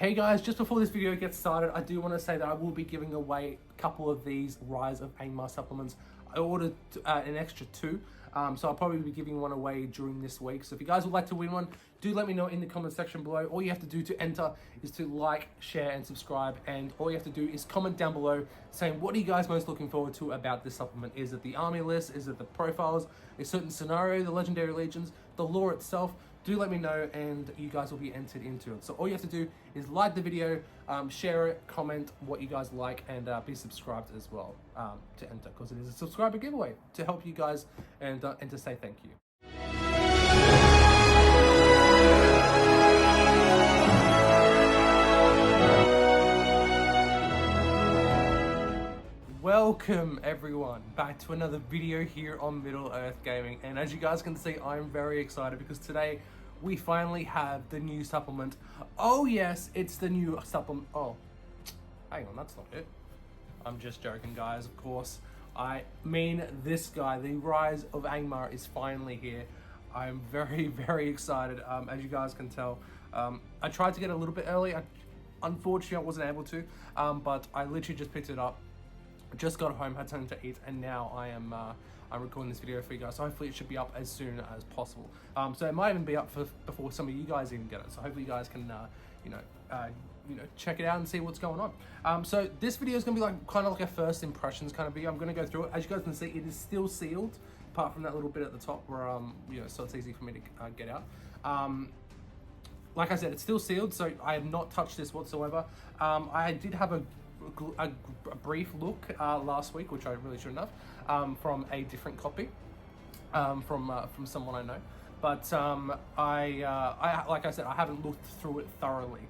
Hey guys, just before this video gets started, I do want to say that I will be giving away a couple of these Rise of Angmar supplements. I ordered an extra 2, so I'll probably be giving one away during this week. So if you guys would like to win one, do let me know in the comment section below. All you have to do to enter is to like, share, and subscribe. And all you have to do is comment down below saying, what are you guys most looking forward to about this supplement? Is it the army list? Is it the profiles? A certain scenario, the legendary legions, the lore itself? Do let me know and you guys will be entered into it. So all you have to do is like the video, share it, comment what you guys like, and be subscribed as well to enter, because it is a subscriber giveaway to help you guys and to say thank you. Welcome everyone back to another video here on Middle Earth Gaming, and as you guys can see, I'm very excited because today we finally have the new supplement. Oh yes, it's the new supplement. Oh, hang on, that's not it. I'm just joking, guys, of course. I mean this guy, the Rise of Angmar is finally here. I'm very, very excited, as you guys can tell. I tried to get a little bit early. Unfortunately, I wasn't able to, but I literally just picked it up. Just got home, had something to eat, and now I'm recording this video for you guys. So hopefully it should be up as soon as possible. So it might even be up before some of you guys even get it. So hopefully you guys can check it out and see what's going on. So this video is gonna be kind of like a first impressions kind of video. I'm gonna go through it. As you guys can see, it is still sealed, apart from that little bit at the top where so it's easy for me to get out. Like I said, it's still sealed, so I have not touched this whatsoever. I did have a brief look last week, which I really shouldn't have, from a different copy, from someone I know, but I like I said, I haven't looked through it thoroughly.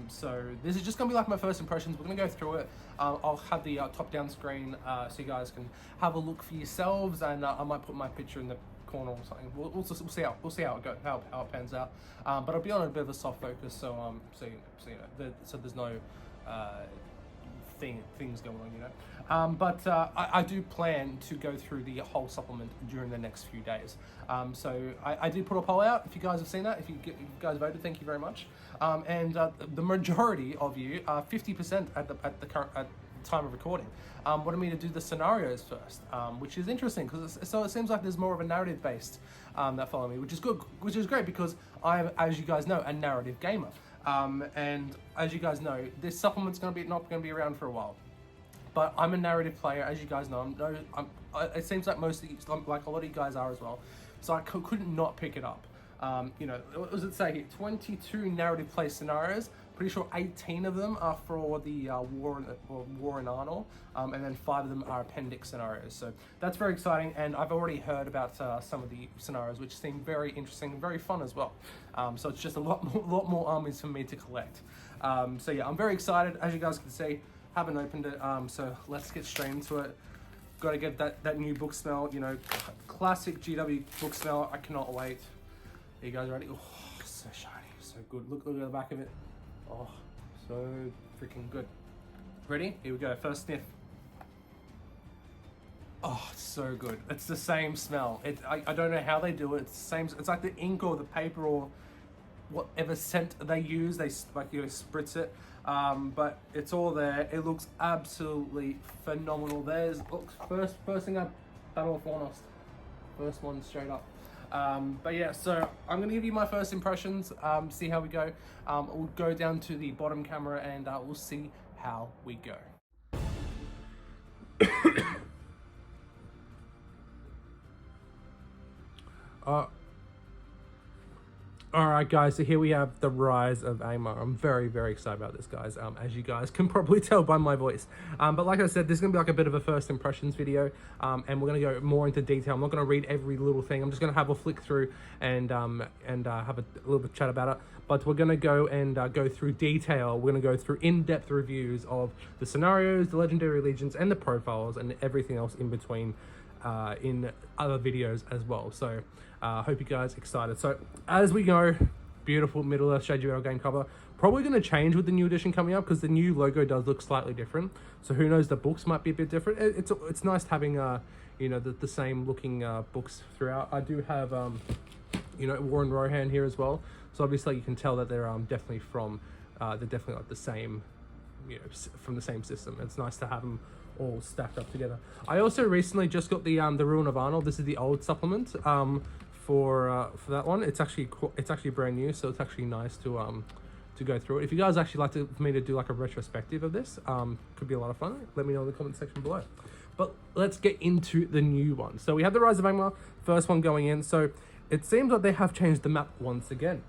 So this is just gonna be like my first impressions. We're gonna go through it. I'll have the top-down screen so you guys can have a look for yourselves, and I might put my picture in the corner or something. We'll see how it goes, how it pans out. But I'll be on a bit of a soft focus, so so there's no things going on, but I do plan to go through the whole supplement during the next few days. So I did put a poll out. If you guys have seen that, if you guys voted, thank you very much. And the majority of you, 50% at the current time of recording, wanted me to do the scenarios first, which is interesting because it seems like there's more of a narrative based that follow me, which is good, which is great because I'm, as you guys know, a narrative gamer. And as you guys know, this supplement's not going to be around for a while. But I'm a narrative player, as you guys know. It seems like most of you, like a lot of you guys are as well. So I couldn't not pick it up. What does it say here? 22 narrative play scenarios. Pretty sure 18 of them are for the war in Arnor, and then 5 of them are appendix scenarios. So that's very exciting, and I've already heard about some of the scenarios, which seem very interesting and very fun as well. So it's just a lot more armies for me to collect. So yeah, I'm very excited. As you guys can see, haven't opened it, so let's get straight into it. Got to get that new book smell, classic GW book smell. I cannot wait. Are you guys ready? Oh, so shiny, so good. Look at the back of it. Oh, so freaking good. Ready? Here we go. First sniff. Oh, it's so good. It's the same smell. I don't know how they do it. It's the same. It's like the ink or the paper or whatever scent they use. They spritz it. But it's all there. It looks absolutely phenomenal. Look, first thing up, Battle of Fornost. First one straight up. But yeah, so I'm gonna give you my first impressions, see how we go. We'll go down to the bottom camera and we'll see how we go. Alright guys, so here we have the Rise of Angmar. I'm very, very excited about this, guys, as you guys can probably tell by my voice. But like I said, this is going to be like a bit of a first impressions video, and we're going to go more into detail. I'm not going to read every little thing. I'm just going to have a flick through and have a little bit of chat about it. But we're going to go and go through detail. We're going to go through in-depth reviews of the scenarios, the legendary legions, and the profiles, and everything else in between in other videos as well. So hope you guys are excited. So as we go, beautiful Middle Earth Shade game cover. Probably going to change with the new edition coming up because the new logo does look slightly different. So who knows, the books might be a bit different. It's nice having the same looking books throughout. I do have War and Rohan here as well. So obviously you can tell that they're definitely from they're definitely like the same, from the same system. It's nice to have them all stacked up together. I also recently just got the Ruin of Arnold. This is the old supplement for that one. It's actually brand new, so it's actually nice to go through it. If you guys actually like for me to do like a retrospective of this, could be a lot of fun. Let me know in the comment section below. But let's get into the new one. So we have the Rise of Angmar, first one going in. So it seems like they have changed the map once again.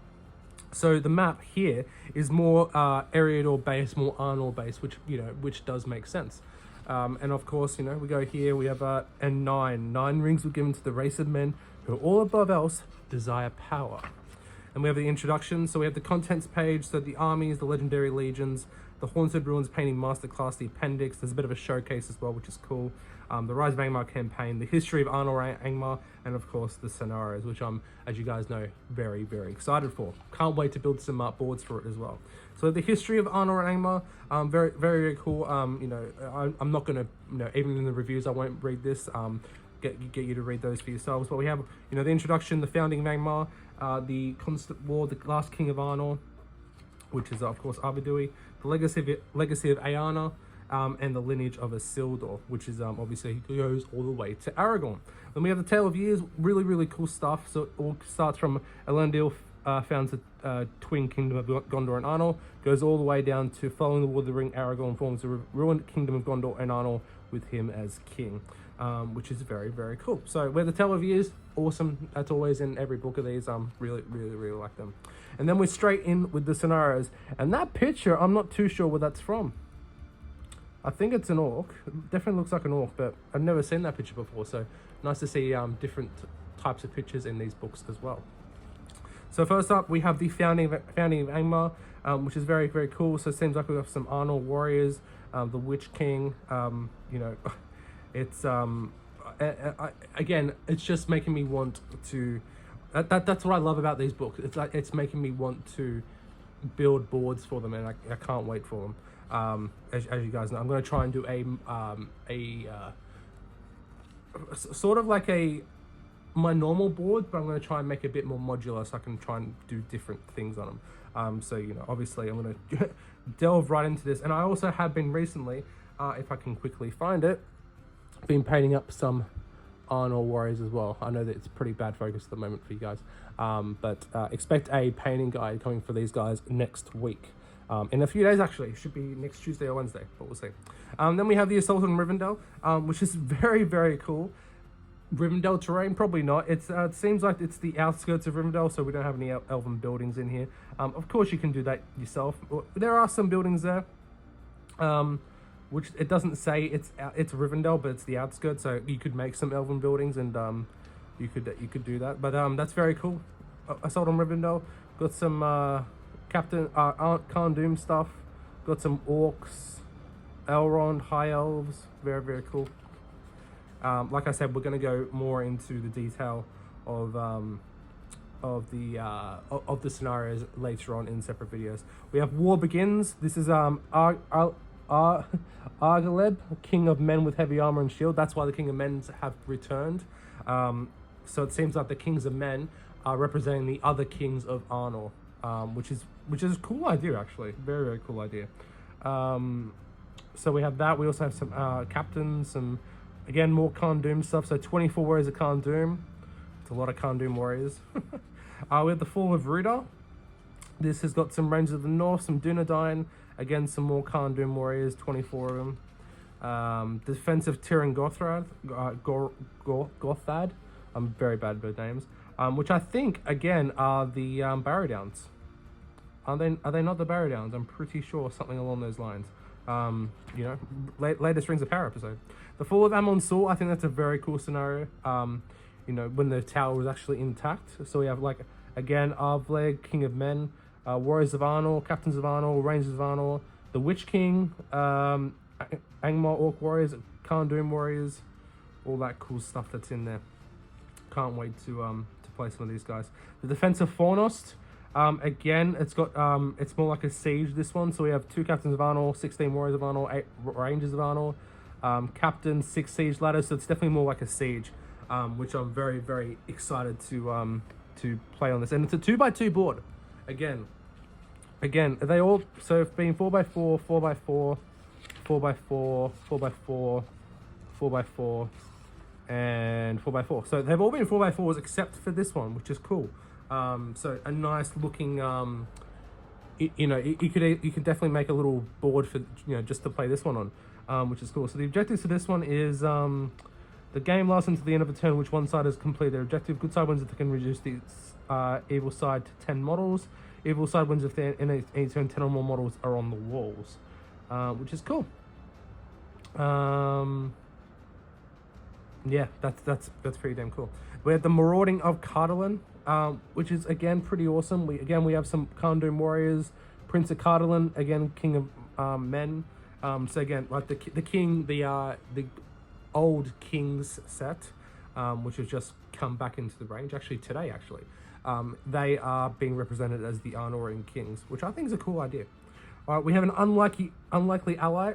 So the map here is more Eriador based, more Arnor based, which does make sense. And of course, we go here, we have and 9 rings were given to the race of men who all above else desire power. And we have the introduction, so we have the contents page, so the armies, the legendary legions, the Haunted Ruins painting masterclass, the appendix, there's a bit of a showcase as well, which is cool. The Rise of Angmar campaign, the history of Arnor Angmar, and of course the scenarios, which I'm, as you guys know, very, very excited for. Can't wait to build some boards for it as well. So the history of Arnor Angmar, very, very, very cool. I'm not gonna, even in the reviews, I won't read this. Get you to read those for yourselves. But we have, the introduction, the founding of Angmar, the constant war, the last king of Arnor, which is of course Arvidui, the legacy of Eärnur, and the lineage of Isildur, which is obviously goes all the way to Aragorn. Then we have the Tale of Years, really, really cool stuff. So it all starts from Elendil founds the twin kingdom of Gondor and Arnor, goes all the way down to following the War of the Ring, Aragorn forms the ruined kingdom of Gondor and Arnor with him as king, which is very, very cool. So we're the Tale of Years, awesome. That's always in every book of these. Really, really, really like them. And then we're straight in with the scenarios. And that picture, I'm not too sure where that's from. I think it's an orc. It definitely looks like an orc, but I've never seen that picture before. So nice to see different types of pictures in these books as well. So first up, we have the founding of Angmar, which is very, very cool. So it seems like we have some Arnor warriors, the Witch King. It's again, it's just making me want to. That's what I love about these books. It's making me want to build boards for them, and I can't wait for them. As you guys know, I'm going to try and do a sort of like my normal board, but I'm going to try and make it a bit more modular so I can try and do different things on them. So obviously I'm going to delve right into this, and I also have been recently, if I can quickly find it, been painting up some Arnor warriors as well. I know that it's pretty bad focus at the moment for you guys, but expect a painting guide coming for these guys next week. In a few days, actually. It should be next Tuesday or Wednesday, but we'll see. Then we have the Assault on Rivendell, which is very, very cool. Rivendell terrain, probably not. It seems like it's the outskirts of Rivendell, so we don't have any elven buildings in here. Of course, you can do that yourself. There are some buildings there, which it doesn't say it's Rivendell, but it's the outskirts, so you could make some elven buildings, and you could do that. But that's very cool. Assault on Rivendell. Got some Captain Khan Doom stuff. Got some orcs, Elrond, high elves. Very, very cool. Like I said, we're going to go more into the detail of the scenarios later on in separate videos. We have War Begins. This is Argaleb, King of Men with Heavy Armor and Shield. That's why the King of Men have returned. So it seems like the Kings of Men are representing the other Kings of Arnor, which is a cool idea, actually. Very, very cool idea. So we have that. We also have some captains, some, again, more Khan Doom stuff. So 24 warriors of Khan Doom. It's a lot of Khan Doom warriors. We have the Fall of Ruda. This has got some Rangers of the North, some Dunedain. Again, some more Khan Doom warriors, 24 of them. Defense of Tir Gothad. I'm very bad with names. Which I think, again, are the Barrow Downs. Are they not the Barrow Downs? I'm pretty sure something along those lines. Latest Rings of Power episode. The Fall of Amon Sol, I think that's a very cool scenario. When the tower was actually intact. So we have, like, again, Arvleg, King of Men, Warriors of Arnor, Captains of Arnor, Rangers of Arnor, the Witch King, Angmar Orc Warriors, Khan Doom Warriors, all that cool stuff that's in there. Can't wait to play some of these guys. The Defense of Fornost, again, it's got it's more like a siege, this one. So we have 2 Captains of Arnor, 16 Warriors of Arnor, 8 Rangers of Arnor, Captain, 6 Siege Ladders. So it's definitely more like a siege, which I'm very, very excited to play on this. And it's a 2x2 board. Again, again, they all, so it's been 4x4, 4x4, 4x4, 4x4, 4x4, and 4x4. So they've all been 4x4s except for this one, which is cool. So a nice looking, you know, you could definitely make a little board for, you know, just to play this one on, which is cool. So the objectives for this one is the game lasts until the end of a turn, which one side has completed their objective. Good side wins if they can reduce the evil side to 10 models. Evil side wins if they in any turn 10 or more models are on the walls, which is cool. Yeah, that's pretty damn cool. We have the Marauding of Cardolan, which is again pretty awesome. We have some Khandoom warriors, Prince of Cardolan, again King of Men. So again, like the king, the old Kings set, which has just come back into the range actually today. They are being represented as the Arnorian Kings, which I think is a cool idea. All right, we have an unlikely ally.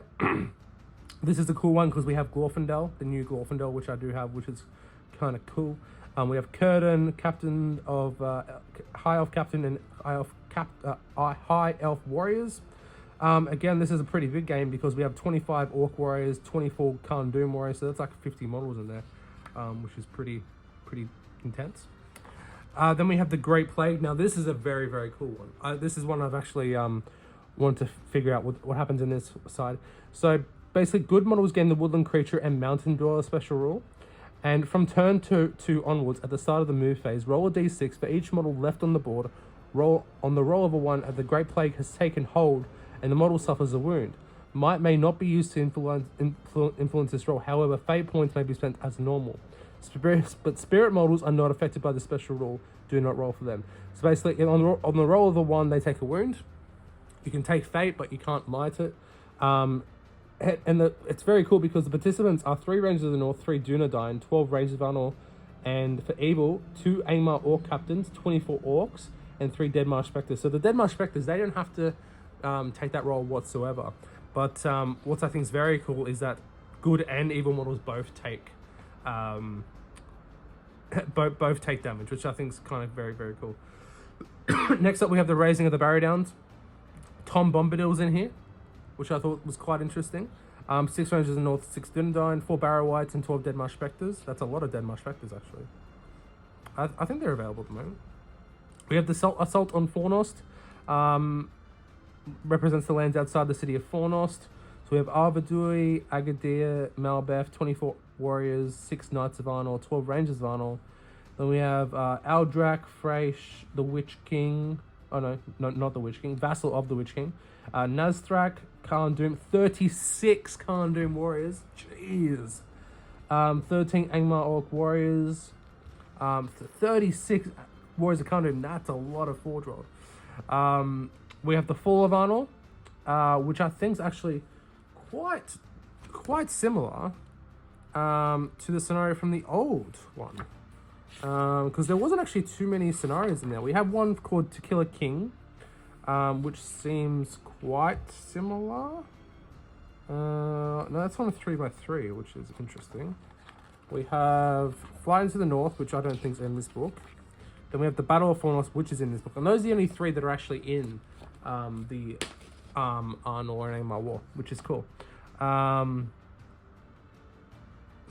This is a cool one because we have Glorfindel, the new Glorfindel, which I do have, which is kind of cool. We have Círdan, captain of High Elf Captain and High Elf Warriors. Again, this is a pretty big game because we have 25 Orc Warriors, 24 Khandoom Warriors, so that's like 50 models in there, which is pretty intense. Then we have the Great Plague. Now this is a very, very cool one. This is one I've actually wanted to figure out what happens in this side. So basically, good models gain the Woodland Creature and Mountain Dweller special rule. And from turn 2 onwards, at the start of the move phase, roll a d6 for each model left on the board. Roll on the roll of a 1, the Great Plague has taken hold and the model suffers a wound. Might may not be used to influence this roll. However, fate points may be spent as normal. But spirit models are not affected by the special rule. Do not roll for them. So basically, on the roll of a 1, they take a wound. You can take fate, but you can't might it. It's very cool because the participants are 3 Rangers of the North, 3 Dunedain, 12 Rangers of Arnor, and for evil, 2 Angmar Orc Captains, 24 Orcs, and 3 Deadmarsh Spectres. So the Deadmarsh Spectres, they don't have to take that role whatsoever. But what I think is very cool is that good and evil models both take both take damage, which I think is kind of very, very cool. Next up, we have the Raising of the Barrow Downs. Tom Bombadil's in here, which I thought was quite interesting. 6 Rangers of the North, 6 Dunedain, 4 Barrow Wights, and 12 Deadmarsh Spectres. That's a lot of Deadmarsh Spectres, actually. I think they're available at the moment. We have the Assault on Fornost. Represents the lands outside the city of Fornost. So we have Arvedui, Agadir, Malbeth, 24 Warriors, 6 Knights of Arnor, 12 Rangers of Arnor. Then we have Aldrak, Freysh, the Witch King. Oh no, not the Witch King. Vassal of the Witch King. Nazthrak, Khandoom, 36 Khandoom Warriors. Jeez. 13 Angmar Orc Warriors. 36 Warriors of Khandoom. That's a lot of Forge World. We have the Fall of Arnor, which I think is actually quite similar to the scenario from the old one. Because there wasn't actually too many scenarios in there. We have one called To Kill a King, which seems quite similar. No, that's on a 3x3, which is interesting. We have Fly into the North, which I don't think is in this book. Then we have the Battle of Fornost, which is in this book. And those are the only 3 that are actually in the Arnor and Angmar War, which is cool.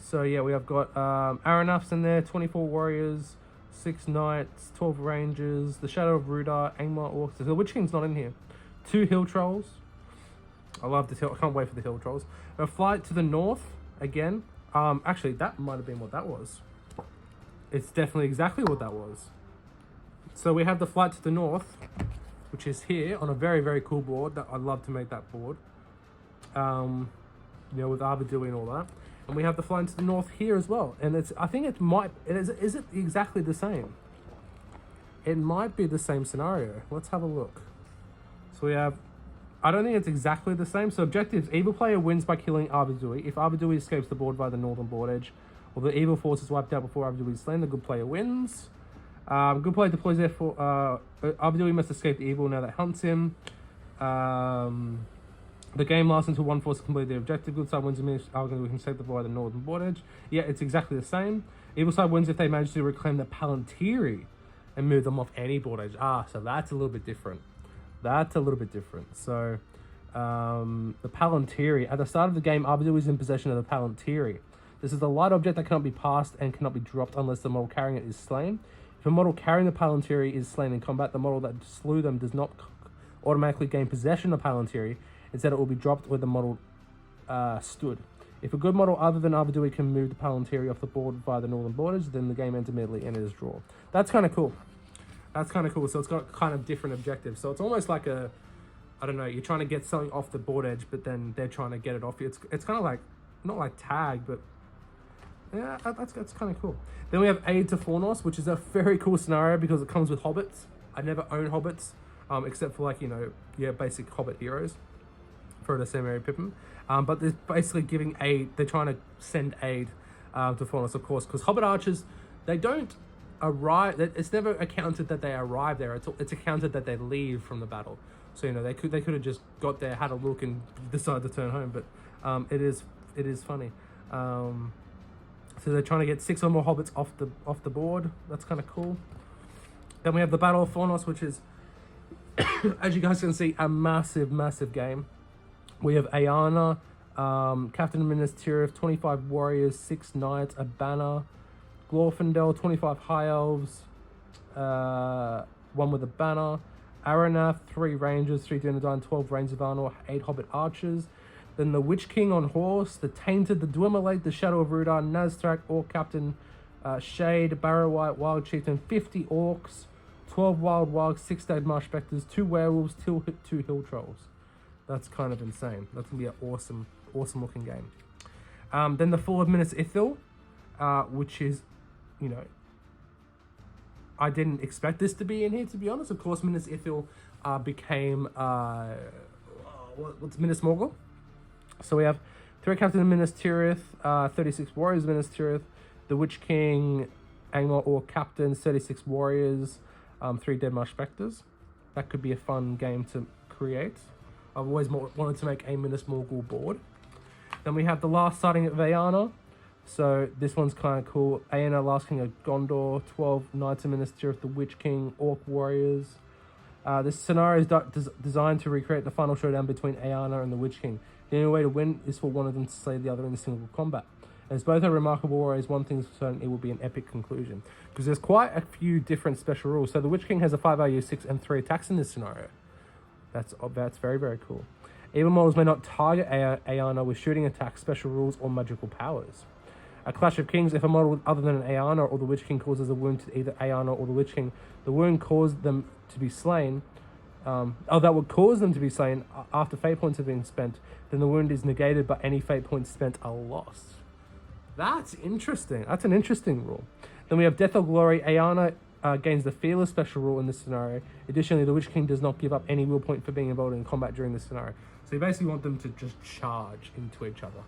So yeah, we have got Aranaf's in there, 24 Warriors, 6 Knights, 12 Rangers, the Shadow of Rudar, Angmar Orcs. The Witch King's not in here. 2 Hill Trolls. I love the I can't wait for the Hill Trolls. A Flight to the North, again. Actually, that might have been what that was. It's definitely exactly what that was. So we have the Flight to the North, which is here on a very, very cool board. That I'd love to make that board. You know, with Arvedui and all that. And we have the Flying to the North here as well. And I think it is it exactly the same? It might be the same scenario. Let's have a look. So we have, I don't think it's exactly the same. So objectives, evil player wins by killing Arvedui. If Arvedui escapes the board via the northern board edge, or the evil force is wiped out before Arvedui is slain, the good player wins. Good player deploys there for, Arvedui must escape the evil now that hunts him. The game lasts until one force has completed their objective. Good side wins if we can save the board by the northern board edge. Yeah, it's exactly the same. Evil side wins if they manage to reclaim the Palantiri and move them off any board edge. So that's a little bit different. That's a little bit different. So, the Palantiri. At the start of the game, Abadu is in possession of the Palantiri. This is a light object that cannot be passed and cannot be dropped unless the model carrying it is slain. If a model carrying the Palantiri is slain in combat, the model that slew them does not automatically gain possession of Palantiri. Instead, it will be dropped where the model stood. If a good model other than Abadui can move the Palantiri off the board via the northern borders, then the game ends immediately and it is draw. That's kind of cool. That's kind of cool. So it's got kind of different objectives. So it's almost like a, I don't know, you're trying to get something off the board edge, but then they're trying to get it off you. It's kind of like, not like tag, but yeah, that's kind of cool. Then we have Aid to Fornos, which is a very cool scenario because it comes with hobbits. I never own hobbits, except for like, you know, yeah, basic hobbit heroes. Frodo, Sam, Merry, Pippin. But they're basically giving aid. They're trying to send aid to Fornos, of course, because hobbit archers, they don't arrive. It's never accounted that they arrive there. It's accounted that they leave from the battle. So, you know, they could have just got there, had a look, and decided to turn home. But it is funny. So they're trying to get 6 or more hobbits off the board. That's kind of cool. Then we have the Battle of Fornos, which is, as you guys can see, a massive game. We have Ayana, Captain of Minas Tirith, 25 warriors, 6 knights, a banner, Glorfindel, 25 high elves, 1 with a banner, Aranath, 3 rangers, 3 Dunedain, 12 Reigns of Arnor, 8 hobbit archers. Then the Witch King on horse, the Tainted, the Dwimmerlake, the Shadow of Rudar, Naztrak, Orc Captain, Shade, Barrow White, Wild Chieftain, 50 orcs, 12 wild wargs, 6 Dagmar Spectres, 2 werewolves, 2 hill trolls. That's kind of insane. That's going to be an awesome looking game. Then the Fall of Minas Ithil, which is, you know, I didn't expect this to be in here, to be honest. Of course, Minas Ithil became, what's Minas Morgul? So we have 3 Captains of Minas Tirith, 36 Warriors of Minas Tirith, the Witch King, Angmar Orc Captains, 36 Warriors, 3 Deadmarsh Spectres. That could be a fun game to create. I've always wanted to make a Minas Morgul board. Then we have the last sighting of Ayana. So this one's kind of cool. Ayana, Last King of Gondor, 12 Knights of Minas Tirith, the Witch King, Orc Warriors. This scenario is designed to recreate the final showdown between Ayana and the Witch King. The only way to win is for one of them to slay the other in a single combat. As both are remarkable warriors, one thing's for certain, it will be an epic conclusion. Because there's quite a few different special rules. So the Witch King has a 5 value, 6 and 3 attacks in this scenario. That's very, very cool. Evil models may not target Ayana with shooting attacks, special rules, or magical powers. A Clash of Kings, if a model other than an Ayana or the Witch King causes a wound to either Ayana or the Witch King, the wound caused them to be slain. That would cause them to be slain after fate points have been spent, then the wound is negated, but any fate points spent are lost. That's interesting. That's an interesting rule. Then we have Death or Glory. Ayana gains the Fearless special rule in this scenario. Additionally, the Witch King does not give up any will point for being involved in combat during this scenario. So you basically want them to just charge into each other,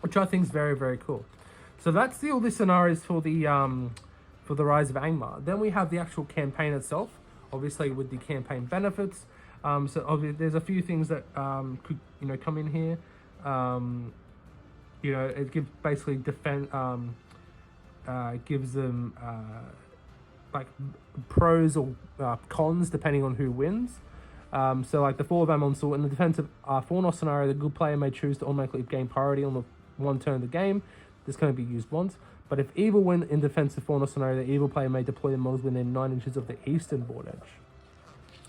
which I think is very, very cool. So that's all the scenarios for the Rise of Angmar. Then we have the actual campaign itself, obviously with the campaign benefits. So obviously there's a few things that could, you know, come in here. You know, it gives basically gives them like pros or cons depending on who wins. So like the Fall of Amonsul in the defensive Fornos scenario, the good player may choose to automatically gain priority on the one turn of the game. This can only be used once. But if evil win in defensive Fornos scenario, the evil player may deploy the models within 9 inches of the eastern board edge.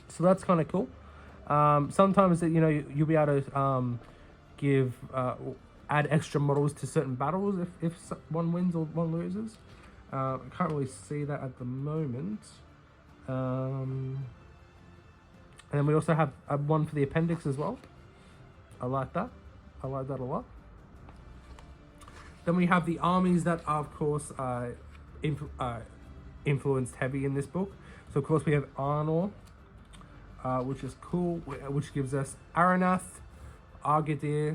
So that's kind of cool. Sometimes, you know, you'll be able to add extra models to certain battles if one wins or one loses. I can't really see that at the moment. And then we also have one for the appendix as well. I like that. I like that a lot. Then we have the armies that are, of course, influenced heavy in this book. So, of course, we have Arnor, which is cool, which gives us Aranath, Argadir,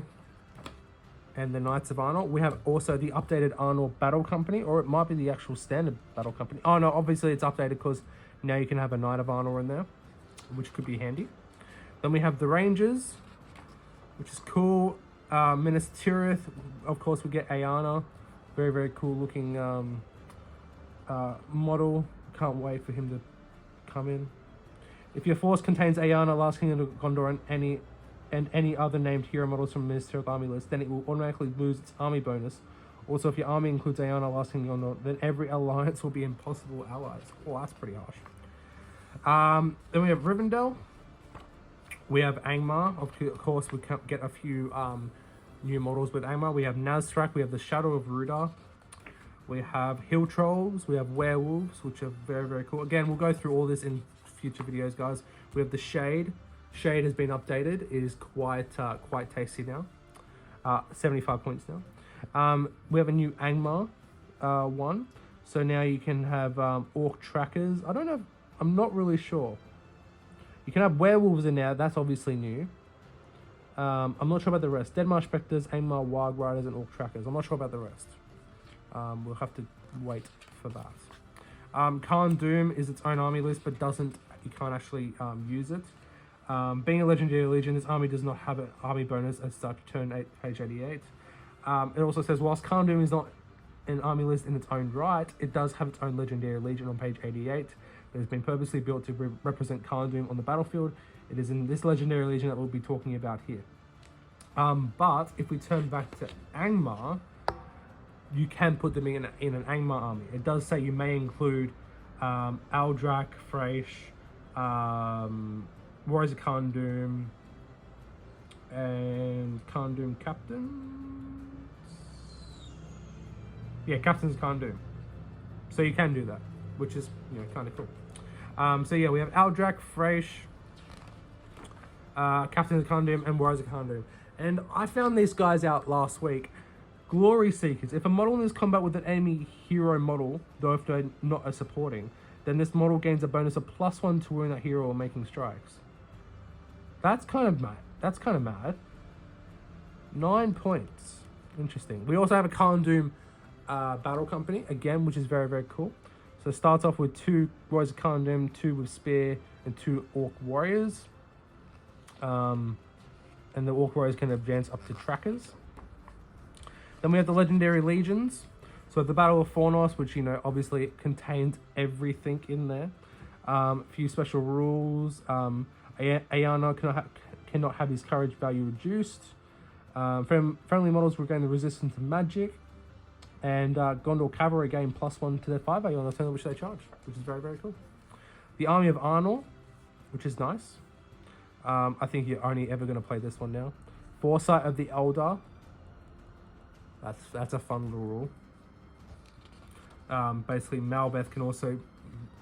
and the Knights of Arnor. We have also the updated Arnor Battle Company, or it might be the actual standard Battle Company. Oh, no, obviously it's updated because now you can have a Knight of Arnor in there, which could be handy. Then we have the Rangers, which is cool. Minas Tirith, of course, we get Ayana. Very, very cool looking model. Can't wait for him to come in. If your force contains Ayana, Last King of Gondor, and any other named hero models from the Ministerial Army list, then it will automatically lose its army bonus. Also, if your army includes Ayana, Last King of Gondor, then every alliance will be impossible allies. Oh, that's pretty harsh. Then we have Rivendell. We have Angmar. Of course, we can get a few new models with Angmar. We have Nazrak. We have the Shadow of Rudar. We have Hill Trolls. We have Werewolves, which are very, very cool. Again, we'll go through all this in future videos, guys. We have the Shade. Shade has been updated. It is quite tasty now. 75 points now. We have a new Angmar one. So now you can have Orc Trackers. I don't know. I'm not really sure. You can have Werewolves in there. That's obviously new. I'm not sure about the rest. Deadmarsh Spectres, Angmar, Wild Riders, and Orc Trackers. I'm not sure about the rest. We'll have to wait for that. Khan Doom is its own army list, but you can't actually use it. Being a Legendary Legion, this army does not have an army bonus as such, turn 8, page 88. It also says, whilst Khan Doom is not an army list in its own right, it does have its own Legendary Legion on page 88. It has been purposely built to represent Khan Doom on the battlefield. It is in this Legendary Legion that we'll be talking about here. But if we turn back to Angmar, you can put them in an Angmar army. It does say you may include Aldrak, Freysh, Warriors of Khan Doom, and Khan Doom Captains. Yeah, Captains Khan Doom. So you can do that, which is kind of cool. So yeah, we have Aldrak, Freysh, Captains of Khan Doom, and Warriors of Khan Doom. And I found these guys out last week. Glory Seekers. If a model in this combat with an enemy hero model, though if they're not a supporting, then this model gains a bonus of +1 to wound that hero or making strikes. That's kind of mad. 9 points. Interesting. We also have a Khan Doom battle company, again, which is very, very cool. So it starts off with 2 Warriors of Khan Doom, 2 with Spear, and 2 Orc Warriors. And the Orc Warriors can advance up to Trackers. Then we have the Legendary Legions. So the Battle of Fornos, which, obviously contains everything in there. A few special rules. Ayana cannot have his courage value reduced. Friendly models regain the resistance to magic. And Gondor Cavalry gain +1 to their 5 value on the turn which they charge, which is very, very cool. The Army of Arnor, which is nice. I think you're only ever going to play this one now. Foresight of the Elder. That's a fun little rule. Basically, Malbeth can also...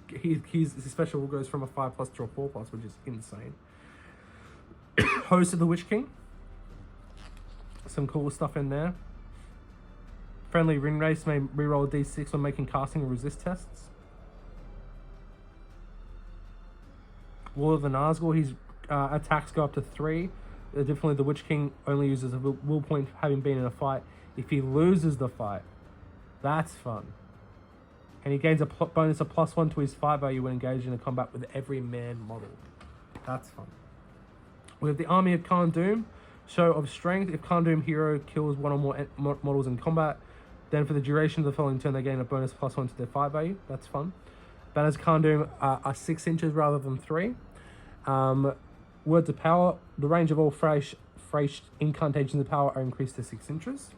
his special rule goes from a 5+ to a 4+, which is insane. Host of the Witch King. Some cool stuff in there. Friendly Ring Race may reroll a d6 when making casting or resist tests. Wall of the Nazgul, his attacks go up to 3. Definitely the Witch King only uses a will point having been in a fight. If he loses the fight, that's fun. And he gains a bonus of +1 to his 5 value when engaged in a combat with every man model. That's fun. We have the Army of Khan Doom. Show of Strength. If Khan Doom hero kills 1 or more models in combat, then for the duration of the following turn, they gain a bonus +1 to their 5 value. That's fun. Banners Khan Doom are 6 inches rather than 3. Words of Power. The range of all fresh incantations of power are increased to 6 inches.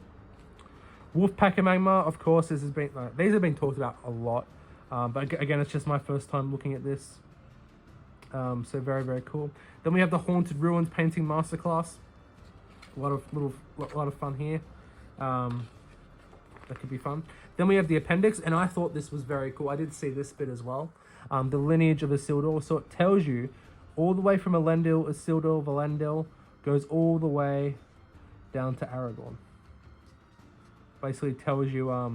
Wolfpack of Angmar, of course, these have been talked about a lot. But again, it's just my first time looking at this. So very, very cool. Then we have the Haunted Ruins Painting Masterclass. A lot of fun here. That could be fun. Then we have the Appendix, and I thought this was very cool. I did see this bit as well. The lineage of Isildur. So it tells you all the way from Elendil, Isildur, Valendil, goes all the way down to Aragorn. Basically tells you, at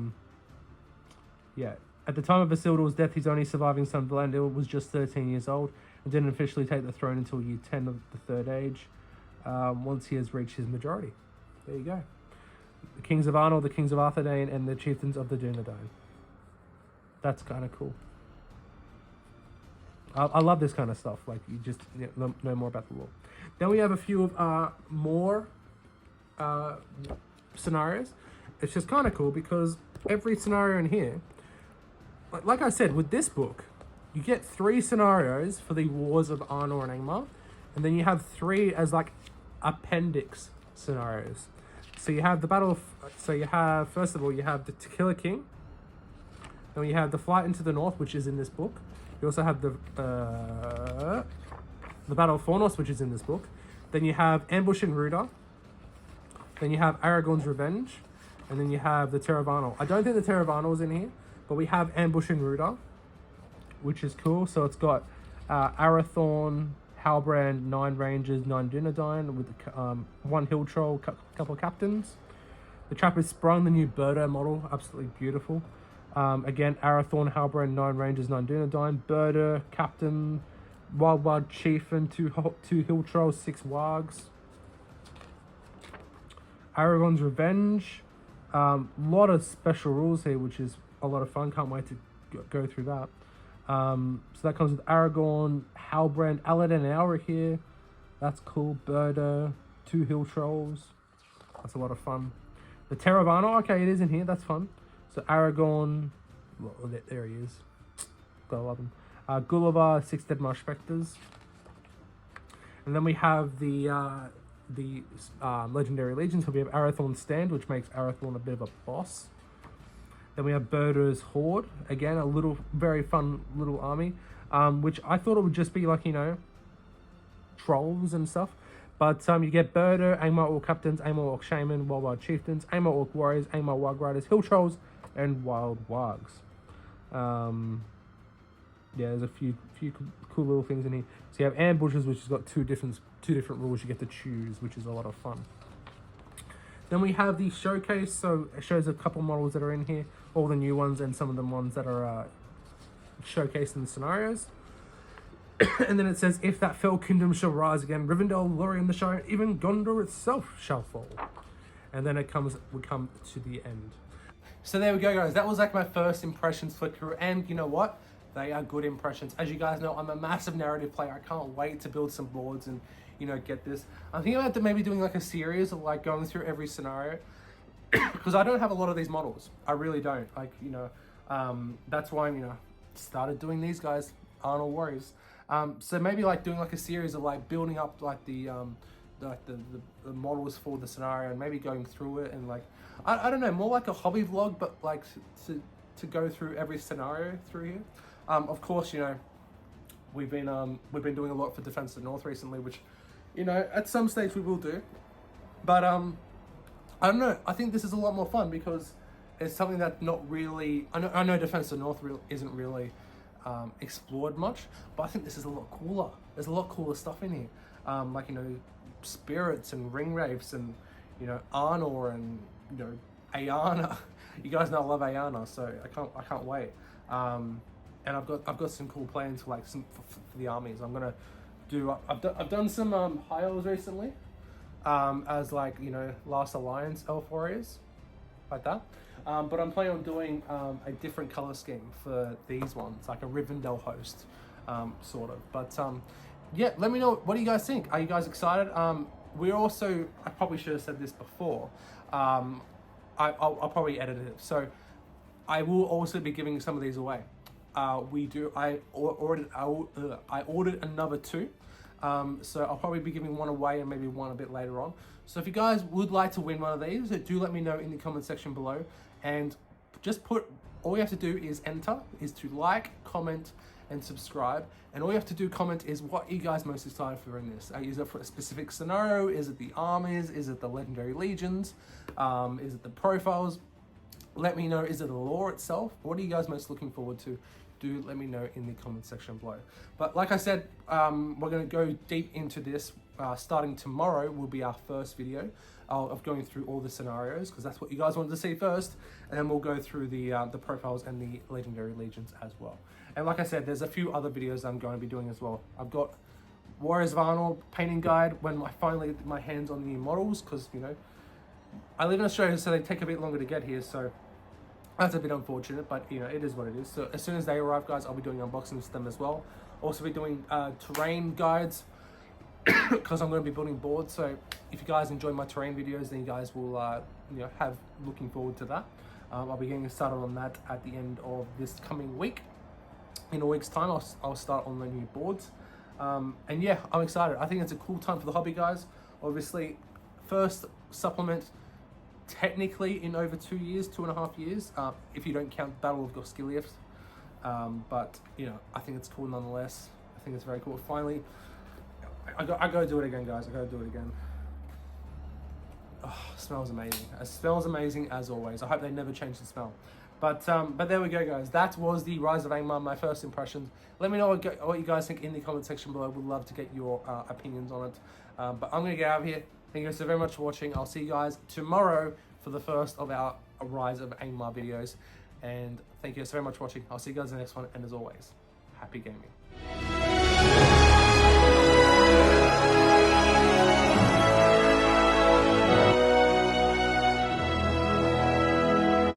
the time of Isildur's death, his only surviving son, Valendil, was just 13 years old and didn't officially take the throne until year 10 of the Third Age, once he has reached his majority. There you go. The Kings of Arnor, the Kings of Arthedain, and the Chieftains of the Dunedain. That's kind of cool. I love this kind of stuff. Like, you just know more about the lore. Then we have a few of more scenarios. It's just kind of cool because every scenario in here, like I said, with this book, you get 3 scenarios for the Wars of Arnor and Angmar, and then you have 3 as like appendix scenarios. So you have the battle of, so you have, first of all, you have the To Kill a King. Then you have the Flight into the North, which is in this book. You also have the Battle of Fornos, which is in this book. Then you have Ambush and Ruda. Then you have Aragorn's Revenge. And then you have the Terravarnal. I don't think the Terravarnal is in here, but we have Ambush and Ruda, which is cool. So it's got Arathorn, Halbrand, 9 Rangers, 9 Dunedain with 1 Hill Troll, couple of captains. The Trap is Sprung, the new Birdo model, absolutely beautiful. Again, Arathorn, Halbrand, 9 Rangers, 9 Dunedain, Birdo, Captain, Wild Chieftain, 2 Hill Trolls, 6 Wargs. Aragorn's Revenge. Lot of special rules here, which is a lot of fun. Can't wait to go through that. So that comes with Aragorn, Halbrand, Aladdin Aura here. That's cool. Birdo, 2 Hill Trolls. That's a lot of fun. The Terravarnal, okay, it is in here. That's fun. So Aragorn, well, there he is. Gotta love him. Gulliver, 6 Deadmarsh Spectres. And then we have the Legendary Legions. So we have Arathorn's Stand, which makes Arathorn a bit of a boss. Then we have Birdo's Horde. Again, a little, very fun little army. Which I thought it would just be like, you know, trolls and stuff. But you get Birdo, Angmar Orc Captains, Angmar Orc Shaman, Wild Chieftains, Angmar Orc Warriors, Angmar Warg Riders, Hill Trolls, and Wild Wargs. Yeah, there's a few cool little things in here. So you have Ambushes, which has got two different rules you get to choose, which is a lot of fun. Then we have the showcase, so it shows a couple models that are in here, all the new ones and some of the ones that are showcased in the scenarios. And then it says, if that fell kingdom shall rise again, Rivendell, Lorien the Shire, even Gondor itself shall fall. And then we come to the end. So there we go, guys. That was like my first impressions for Crew, and you know what? They are good impressions. As you guys know, I'm a massive narrative player. I can't wait to build some boards and, you know, get this. I'm thinking about maybe doing like a series of like going through every scenario because I don't have a lot of these models. I really don't. Like, you know, that's why I'm, you know, started doing these guys, Arnold Warriors. So maybe like doing like a series of like building up like the models for the scenario and maybe going through it and like, I don't know, more like a hobby vlog, but like to go through every scenario through here. Of course, you know, we've been doing a lot for Defense of the North recently, which, you know, at some stage we will do. But I don't know. I think this is a lot more fun because it's something that not really. I know Defense of the North isn't really explored much, but I think this is a lot cooler. There's a lot cooler stuff in here, like, you know, spirits and ring wraiths and, you know, Arnor and, you know, Ayana. You guys know I love Ayana, so I can't wait. And I've got some cool plans for like for the armies. I'm gonna do. I've done some high elves recently, as like, you know, Last Alliance elf warriors, like that. But I'm planning on doing a different color scheme for these ones, like a Rivendell host, sort of. But yeah, let me know, what do you guys think? Are you guys excited? We're also, I probably should have said this before. I'll probably edit it. So I will also be giving some of these away. I ordered another 2. So I'll probably be giving one away and maybe one a bit later on. So if you guys would like to win one of these, do let me know in the comment section below. And just all you have to do is to like, comment, and subscribe. And all you have to do comment is what you guys most excited for in this. Is it for a specific scenario? Is it the armies? Is it the legendary legions? Is it the profiles? Let me know. Is it the lore itself? What are you guys most looking forward to? Do let me know in the comment section below. But like I said, we're going to go deep into this. Starting tomorrow will be our first video of going through all the scenarios, because that's what you guys wanted to see first. And then we'll go through the profiles and the legendary legions as well. And like I said, there's a few other videos I'm going to be doing as well. I've got Warriors of Arnold painting guide when I finally get my hands on the models, because, you know, I live in Australia, so they take a bit longer to get here. So that's a bit unfortunate, but, you know, it is what it is. So as soon as they arrive, guys, I'll be doing unboxings of them as well. Also be doing terrain guides, because I'm going to be building boards. So if you guys enjoy my terrain videos, then you guys will, you know, have looking forward to that. I'll be getting started on that at the end of this coming week. in a week's time, I'll start on the new boards. And yeah, I'm excited. I think it's a cool time for the hobby, guys. Obviously, first supplement technically in over 2 years, 2.5 years, if you don't count Battle of Gosgiliath. But you know, I think it's cool nonetheless. I think it's very cool. Finally, I gotta do it again, guys. I gotta do it again. Oh, smells amazing. It smells amazing as always. I hope they never change the smell. But there we go, guys. That was the Rise of Angmar, my first impressions. Let me know what you guys think in the comment section below. Would love to get your opinions on it. But I'm gonna get out of here. Thank you so very much for watching. I'll see you guys tomorrow for the first of our Rise of Angmar videos. And thank you so very much for watching. I'll see you guys in the next one. And as always, happy gaming.